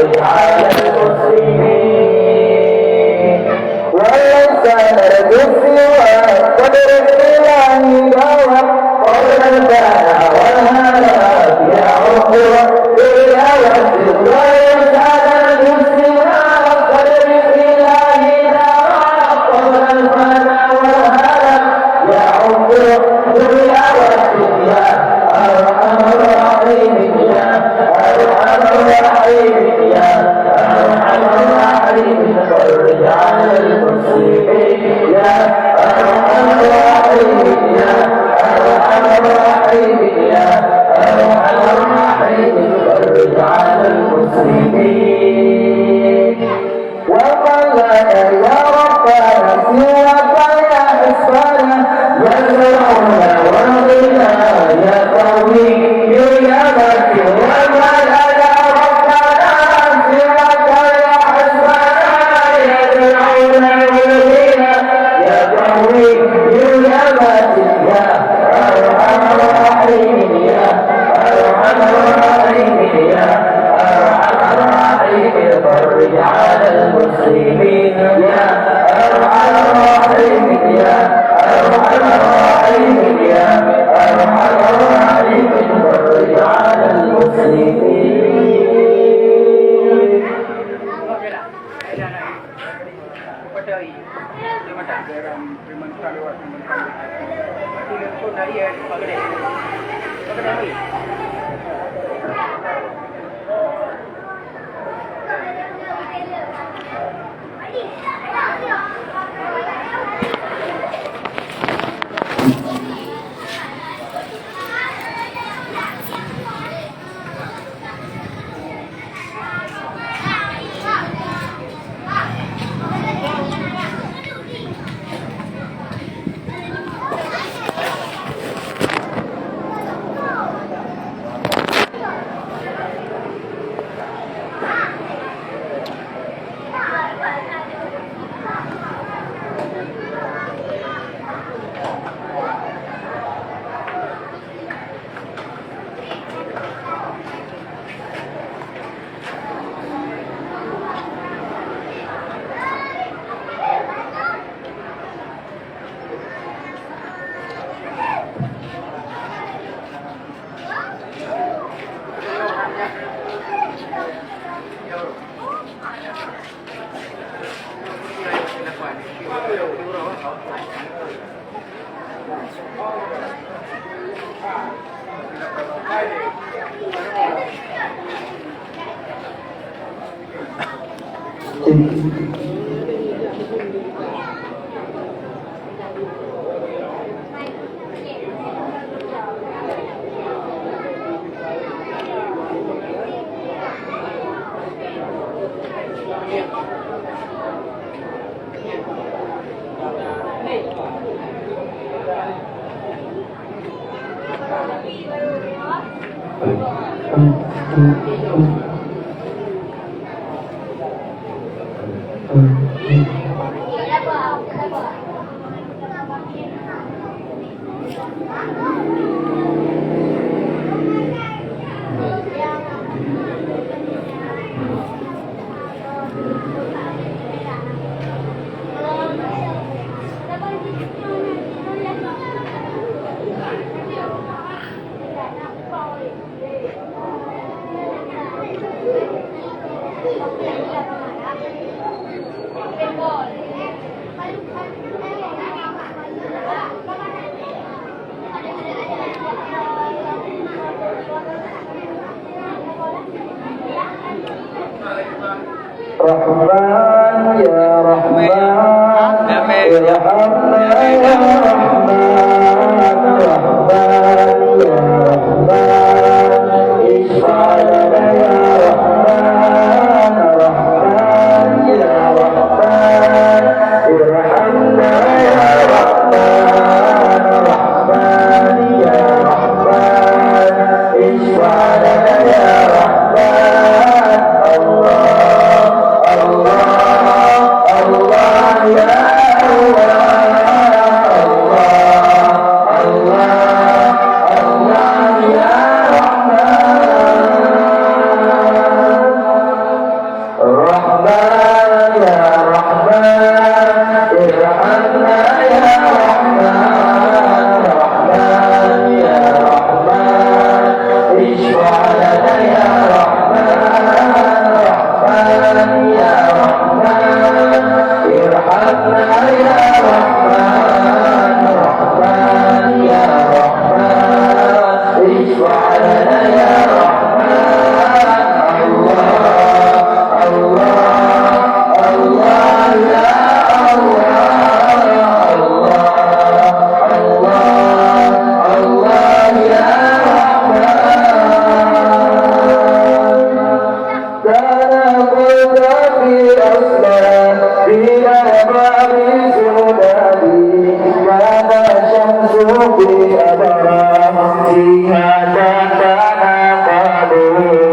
فرج على المسلمين وليس نرجو سوى قدر الإله دوا قبل البلاء والهلاك يا عقوى إلى وجه وليس نرجو سوى قدر الإله دوا قبل البلاء والهلاك يا عقوى إلى وجه يا أرحم الراحمين يا أرحم الراحمين يا أرحم الراحمين فرج على المسلمين يا أرحم الراحمين يا أرحم الراحمين يا أرحم الراحمين فرج على المسلمين وقال يا ربنا سواك يا حسبنا يزرعون وغنى يا قوي يا مكي وما يا ربنا سواك يا حسبنا يزرعون وغنى يا قوي يا مكي يا أرحم الراحمين يا أرحم الراحمين يا أرحم الراحمين فرج على المسلمين يا أرحم الراحمين يا أرحم الراحمين يا أرحم الراحمين فرج على المسلمين رحمن يا رحمن ارحمنا يا رحمن رحمن يا رحمن اشفع لنا يا رحمن رحمن يا رحمن ارحمنا يا رحمن رحمن يا رحمن اشفع لنا يا رحمن الله الله يا العالمين